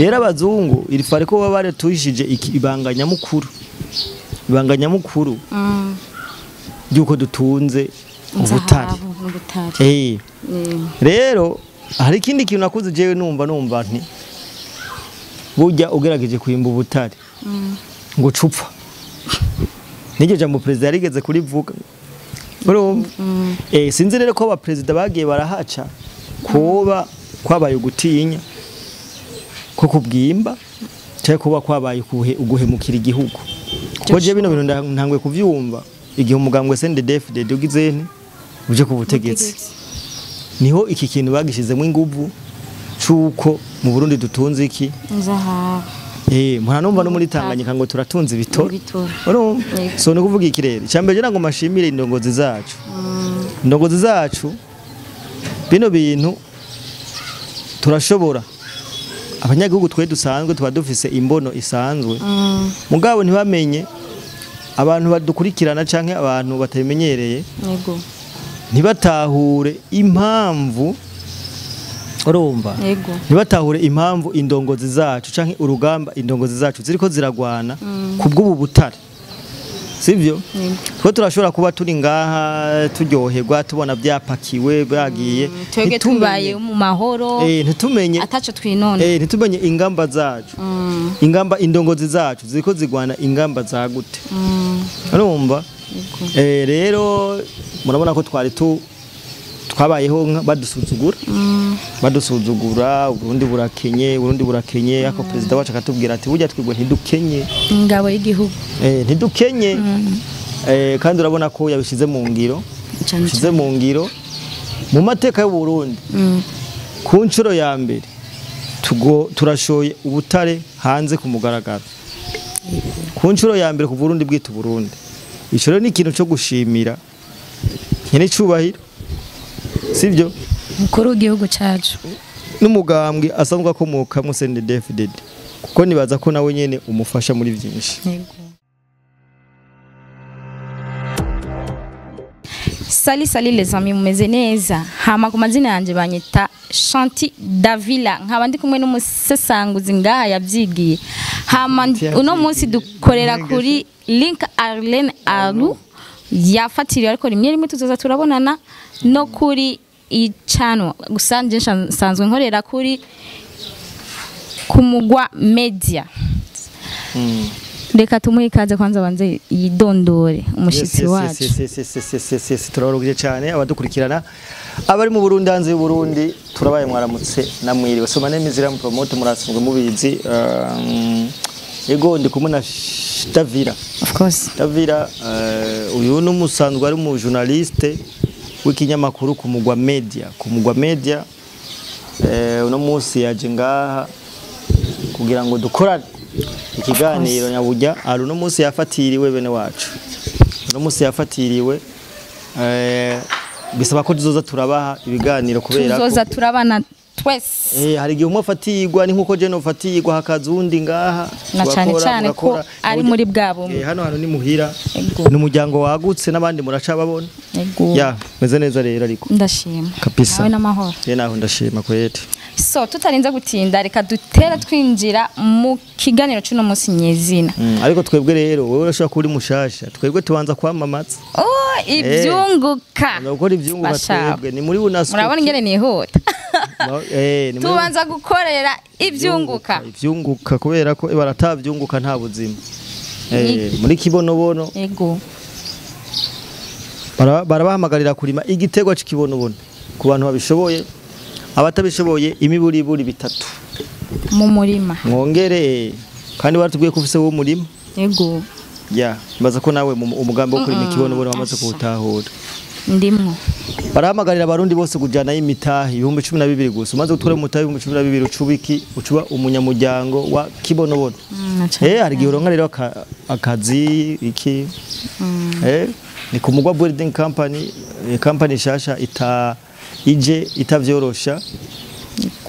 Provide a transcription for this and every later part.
rero abazungu irifare ko baba baratujije ibanganya mukuru yuko dutunze ubutare rero hari ikindi kintu nakuze jewe numva nti burya ugerageje kwimba ubutare ngo cupfa niryo jambo president yarigeze kurivuga sinzi rero ko abaperezida bagiye barahaca kuba kwabaye gutinya ko kubwimba cyangwa kuba kwabaye uguhemukira igihugu kuko je bino bintu ntangwe kuvyumva igihe umugambwe CNDD-FDD ugize uje ku butegetsi niho iki kintu bagishizemo inguvu cuko mu Burundi dutunze iki mwana numva no muri Tanganyika ngo turatunze ibitoro so no kuvuga ikirere cyambere je ngo mashimire indongozi zacu bino bintu turashobora abanyagihugu twe dusanzwe tuba dufise imbono isanzwe mugabo ntibamenye abantu badukurikirana canke abantu batabimenyereye ntibatahure impamvu urumva ntibatahure impamvu indongozi zacu canke urugamba indongozi zacu ziriko ziragwana kubw'ubu butare sivyo twe turashobora kuba turi ngaha turyoherwa tubona byapakiwe bagiye tubaye mu mahoro ntitumenye ataco twinone ntitumenye ingamba zacu ingamba indongozi zacu ziriko zigwana ingamba za gute urumva rero murabona ko twabayeho badusuzugura Burundi burakenye ako president wacu akatubwira ati burya twigwe ntidukenye ingabo y'igihugu ntidukenye kandi urabona ko yabishize mu ngiro mu mateka y'u Burundi ku ncuro ya mbere turashoye ubutare hanze ku mugaragaro ku ncuro ya mbere ku Burundi bwita Burundi ico rero ni ikintu cyo gushimira nyene cubahiro sivyo mukuru w'igihugu cyacu n'umugambwe asanzwe akomoka mu CNDD-FDD kuko nibaza ko nawe nyene umufasha muri byinshi Sali les amis mumeze neza hama ku mazina yanje banyita Shanti Davila nkaba ndi kumwe n'umusesanguzi ngaha yabyigiye hama uno munsi dukorera kuri Link Arlene Alu yafatiriye ariko rimwe tuzoza turabonana no kuri icano gusa nje sanzwe nkorera kuri kumugwa media reka tumuhe ikaze kwanza banze yidondore umushitsi wacu turarugije cyane abadukurikirana abari mu Burundi hanze y'u Burundi turabaye mwaramutse namwiriwe so my name is Ram Promote murasanzwe mubizi yego ndi kumwe na Davila of course Davila uyu n'umusanzwe ari mu journaliste w'ikinyamakuru kumugwa media uno munsi yaje ngaha kugira ngo dukorane ikiganiro nyabujya ari uno munsi yafatiriwe bene wacu uno munsi yafatiriwe bisaba ko tuzoza turabaha ibiganiro kubera ko tuzoza turabana twese hari igihe umwe afatirwa ni nkuko je no fatirwa hakazundi ngaha na cyane ko ari muri bwabo hano ni muhira n'umuryango wagutse nabandi muraca babona meze neza rero ariko ndashima kabisa nawe n'amahoro naho ndashima kwete so tutarinze gutinda reka dutera twinjira mu kiganiro cy'uno munsi nyezina ariko twebwe rero wowe urashaka kuri mushasha twebwe tubanza kwamamaza ibyunguka gukora ibyunguka twebwe ni muri bunasuku murabona ingene nihuta tubanza gukorera ibyunguka kubera ko baratabyunguka nta buzima muri kibonobono yego barabahamagarira kurima igitego cy'ikibonobono ku bantu babishoboye abatabishoboye imiburiburi 3 mu murima mwongere kandi baratubwiye ko ufise wo murima yego mbaza ko nawe umugambi wo kurima ikibonobono wamaze kuwutahura ndimwo barahamagarira abarundi bose kujana y'imitahi 12 gusa umaze gutwara umutahi 12 ucubiki ucuba umunyamuryango wa kibonobono hari gihe uronka rero akazi iki ni kumugwa building company shasha itavyorosha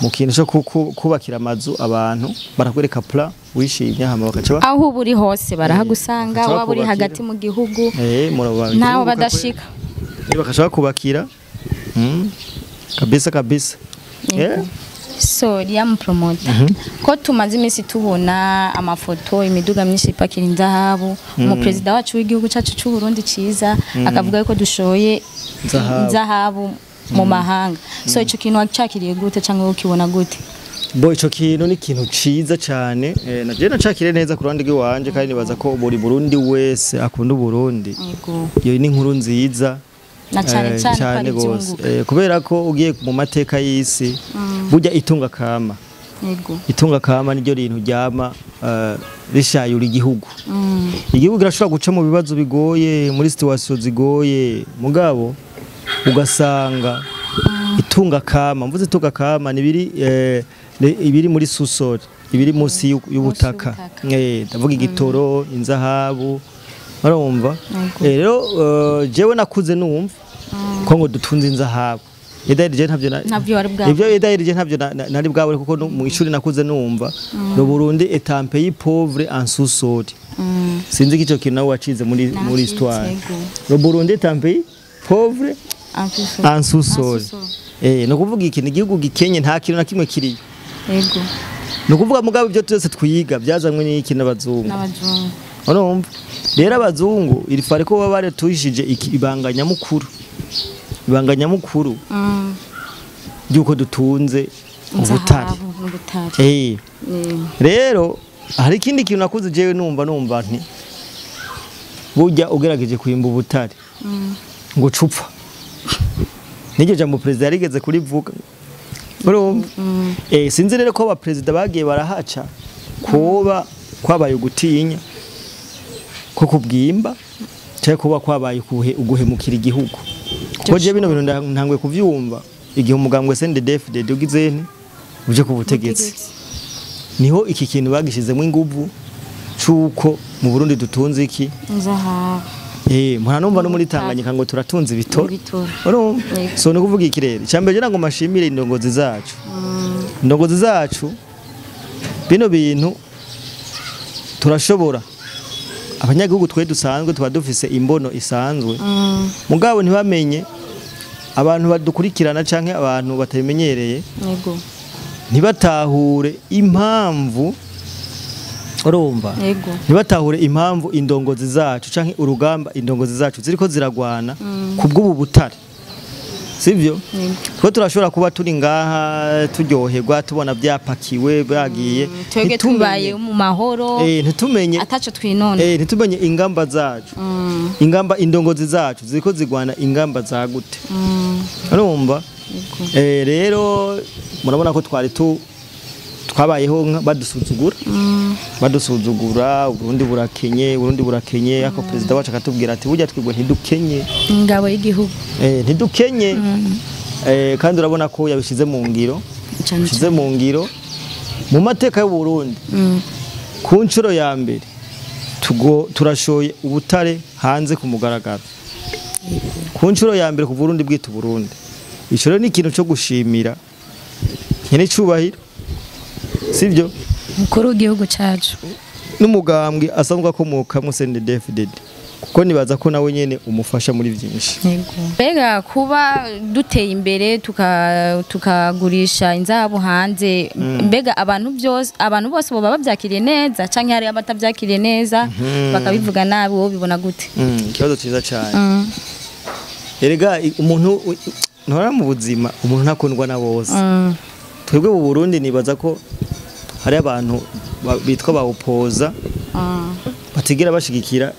mu kintu cyo kubakira amazu abantu barakwereka plan wishimye hama bakaca aho buri hose barahagusanga waba uri hagati mu gihugu naho badashika bakashaka kubakira kabisa so Liam promoter ko tumaze iminsi tubona amafoto imiduga myinshi ipakira inzahabu umuperezida wacu w'igihugu cyacu cy'u Burundi ciza akavuga ko dushoye inzahabu mu mahanga so ico kintu wacakiriye gute cyangwa ukibona gute? Bo ico kintu ni ikintu ciza cyane naje nacakire neza ku ruhande rw'iwanje kandi nibaza ko buri Burundi wese akunda Burundi. Yego. Iyo ni inkuru nziza na cyane gose kubera ko ugiye mu mateka y'isi burya itunga kama. Yego. Itunga kama niryo rintu ryama rishayura igihugu. Igihugu kirashobora guca mu bibazo bigoye muri situation zigoye mugabo ugasanga itunga kama mvuze itunga kama nibiri ibiri muri susori ibiri munsi y'ubutaka ndavuga igitoro inzahabu barumva rero jewe nakuze numva ko ngo dutunze inzahabu Edairije ntavyo nari bwabure kuko mu ishuri nakuze numva no Burundi est un pays pauvre en sous-sol. Sinzi kico kintu nawe wacize muri histoire. No Burundi est un pays pauvre en sous-sol. No kuvuga ikintu igihugu gikenye nta kintu na kimwe kiriyo. Yego. No kuvuga mugabo ibyo twese twiga byazanywe n'iki n'abazungu. Urumva? Rero abazungu irifare ko baba bare tuyishije ibanga nyamukuru. Ibanga nyamukuru. Yuko dutunze ubutari. Rero hari ikindi kintu nakuze jewe numva nti burya ugerageje kwimba ubutari. Ngo cupfa. Nige jambo president yarigeze kurivuga. Urumva? Sinzi rero ko aba president bagiye barahaca koba kwabaye ugutinya ko kubwimba cyangwa kuba kwabaye uguhemukira igihugu. Kuko je bino bintu ntangwe kuvyumva igihe umugambwe CNDD-FDD ugize nti uje ku butegetsi. Niho iki kintu bagishizemo inguvu cuko mu Burundi dutunze iki? Inzahabu. Mwana numva no muri Tanganyika ngo turatunze ibitoro. Urumva? So no kuvuga ikirere. Cyambere je ngo mashimire indongozi zacu. Indongozi zacu bino bintu turashobora. Abanyagihugu twe dusanzwe tuba dufise imbono isanzwe. Mugabo ntibamenye abantu badukurikirana canke abantu batabimenyereye. Yego. Ntibatahure impamvu urumva ntibatahure impamvu indongozi zacu canke urugamba indongozi zacu ziriko ziragwana kubw'ubu butare sivyo twe turashobora kuba turi ngaha turyoherwa tubona byapakiwe bagiye twege tubaye mu mahoro ntitumenye ataco twinone ntitumenye ingamba zacu ingamba indongozi zacu ziriko zigwana ingamba za gute urumva rero murabona ko twari twabayeho badusuzugura Burundi burakenye ako president wacu akatubwira ati burya twigwe ntidukenye ingabo y'igihugu ntidukenye kandi urabona ko yabishize mu ngiro mu mateka y'u Burundi ku ncuro ya mbere turashoye ubutare hanze ku mugaragaro ku ncuro ya mbere ku Burundi bwita Burundi ico rero ni ikintu cyo gushimira nyene cubahiro sivyo mukuru w'igihugu cyacu n'umugambwe asanzwe akomoka mu CNDD-FDD kuko nibaza ko nawe nyene umufasha muri byinshi. Bega kuba duteye imbere tukagurisha inzahabu hanze mbega abantu bose boba bavyakiriye neza canke hari abatavyakiriye neza bakabivuga nabi wowe bibona gute? Ikibazo ciza cyane. Erega umuntu ntora mu buzima umuntu ntakundwa na bose. Twebwe mu Burundi nibaza ko hari abantu bitwa bawupoza batigera bashigikira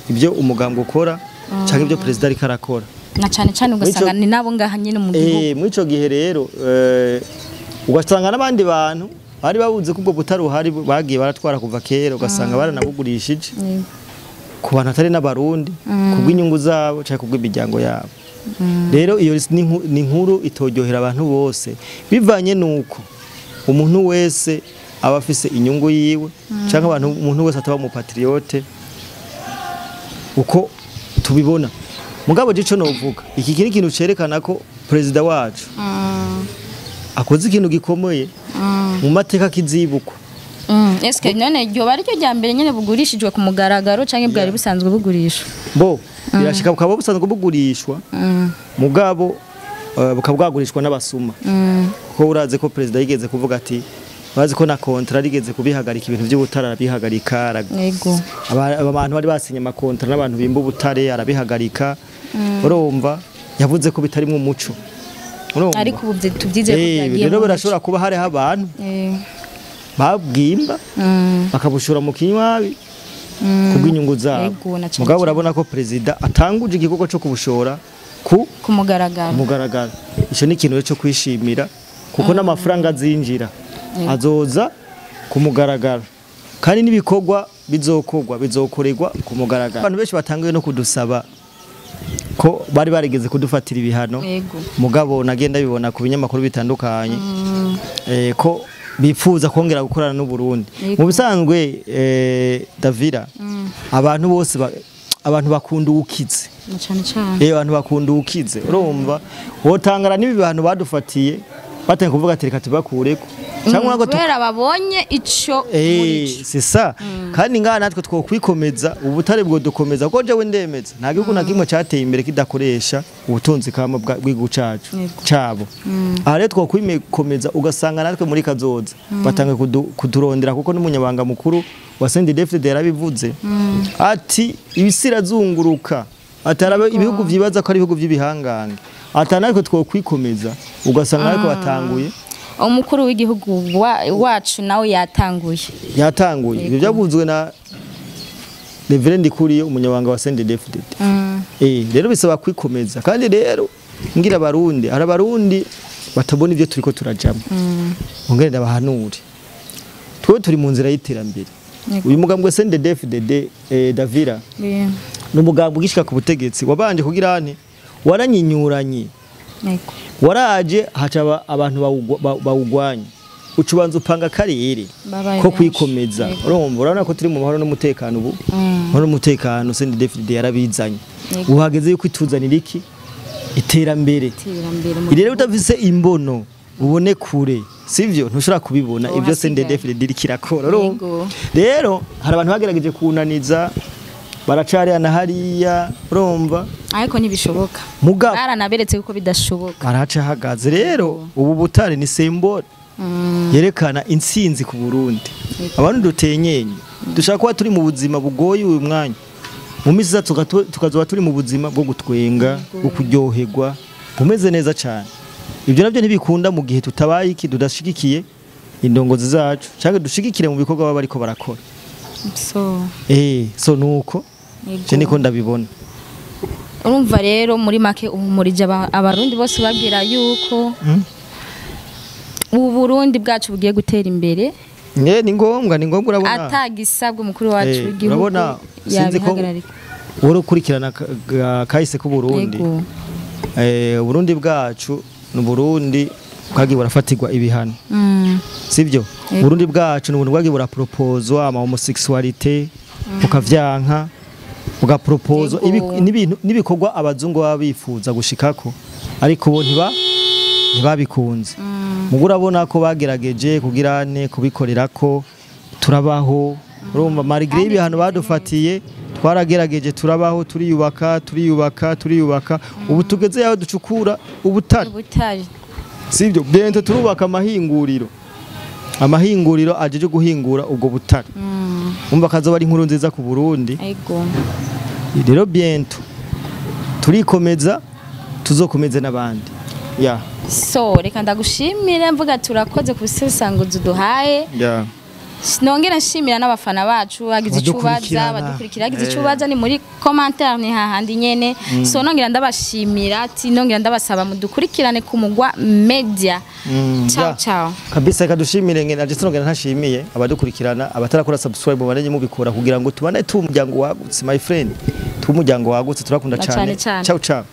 ibyo umugambwe ukora cyangwa ibyo president ari karakora na cyane ugasanga ni nabo ngaha nyine mu gihugu muri ico gihe rero ugasanga n'abandi bantu bari babuze kubwo butari uhari bagiye baratwara kuva kera ugasanga baranabugurishije ku bantu atari n'abarundi kubw'inyungu zabo cyangwa kubw'imiryango yabo rero iyo ni inkuru itoryohera abantu bose bivanye nuko umuntu wese aba afise inyungu yiwe cyangwa umuntu wese ataba mu patriote uko tubibona mugabo gico novuga iki kiri kintu cerekana ko president wacu akoze ikintu gikomeye mu mateka kizibukwa eske none ryo bari cyo jambere nyene bugurishijwe ku mugaragaro canke bwari busanzwe bugurishwa bo birashika bukaba busanzwe bugurishwa mugabo bukabwagurishwa n'abasuma kuko uraze ko president yigeze kuvuga ati bazi ko na kontra rigeze kubihagarika ibintu by'ubutare arabihagarika yego abantu bari basinye amakontra n'abantu bimba ubutare arabihagarika urumva yavuze ko bitarimwe umuco urumva ariko ubu tubyize ko byagiye rero birashobora kuba hari abantu babwimba bakabushura mu kinywabi kubw'inyungu zabo mugabo urabona ko president atanguje igikorwa cyo kubushora ku mugaragaro ico ni ikintu cyo kwishimira kuko n'amafaranga azinjira azoza ku mugaragaro kandi n'ibikorwa bizokorerwa ku mugaragaro abantu benshi batangiye no kudusaba ko bari barigeze kudufatira ibihano mugabo nagenda bibona ku binyamakuru bitandukanye ko bifuza kongera gukorana n'u Burundi mu bisanzwe Davila abantu bose abantu bakunda ukize abantu bakunda ukize urumva wotangara nibi bantu badufatiye batanye kuvuga ati reka tubakureko cyangwa ngo kubera babonye ico muri c'est ça kandi ngana natwe twokwikomeza ubutare bwo dukomeza ko jewe ndemeza nta gihugu na kimwe cyateye imbere kidakoresha ubutunzi kama bw'igihugu cacu cabo aha rero twokwikomeza ugasanga natwe muri kazoza batange kuturondera kuko n'umunyabanga mukuru wa CNDD-FDD yarabivuze ati ibisira zunguruka atarabe ibihugu vyibaza ko ari ibihugu vy'ibihangange atanariko twokwikomeza ugasanga ariko batanguye umukuru w'igihugu wacu nawe yatanguye ibyo byavuzwe na Reverend Kuriye umunyabanga wa CNDD-FDD rero bisaba kwikomeza kandi rero ngira abarundi arabarundi batabona ivyo turiko turajamo ngende ndabahanure twe turi mu nzira y'iterambere uyu mugambwe CNDD-FDD Davila n'umugambwe ugishika ku butegetsi wabanje kugira ane waranyinyuranye waraje haca abantu bawugwanya ucubanza upanga karere ko kwikomeza urabona ko turi mu mahoro n'umutekano ubu mahoro n'umutekano CNDD-FDD yarabizanye uhageze yuko ituzanira iki iterambere rero utavise imbono ubone kure sivyo ntushobora kubibona ibyo CNDD-FDD kirakora rero hari abantu bagerageje kunaniza baracariana hariya urumva ariko ntibishoboka baranaberetse kuko bidashoboka baraca hagaze rero ubu butare ni symbol yerekana intsinzi ku Burundi abantu dutenyenye dushaka kuba turi mu buzima bugoye uyu mwanya mu misi tukazoba turi mu buzima bwo gutwenga bwo kuryoherwa bumeze neza cyane ibyo nabyo ntibikunda mu gihe tutabaye iki tudashigikiye indongozi zacu cyangwa dushigikire mu bikorwa baba bariko barakora so nuko je niko ndabibona urumva rero muri make umurije abarundi bose babwira yuko ubu Burundi bwacu bugiye gutera imbere ni ngombwa urabona atagisabwe umukuru wacu w'igihugu urabona sinzi ko woro kurikirana kahise ku Burundi Burundi bwacu n'Uburundi bwagiye burafatirwa ibihano sivyo Burundi bwacu n'ubuntu bwagiye buraproposwa ama homosexualité ukavyanka ugapropozo nibikorwa abazungu babifuza gushikako ariko bo ntibabikunze mugo urabona ko bagerageje kugirane kubikorerako turabaho urumva malgré ibihano badufatiye twaragerageje turabaho turiyubaka ubu tugeze yaho ducukura ubutare sivyo bento turubaka amahinguriro ajeje guhingura ubwo butare umva kazoba ari inkuru nziza ku Burundi rero biento turikomeza tuzokomeze n'abandi so reka ndagushimire mvuga turakoze ku busesanguzi duhaye nongera nshimira n'abafana bacu bagize icubaza badukurikira bagize icubaza ni muri commentaire ni hahandi nyene so nongera ndabashimira ati nongera ndabasaba mudukurikirane ku Mugwa Media ciao kabisa kadushimire ngene aje nongera ntashimiye abadukurikirana abatarakora subscribe baranye mubikora kugira ngo tubane tu umuryango wagutse my friend tu umuryango wagutse turakunda cyane ciao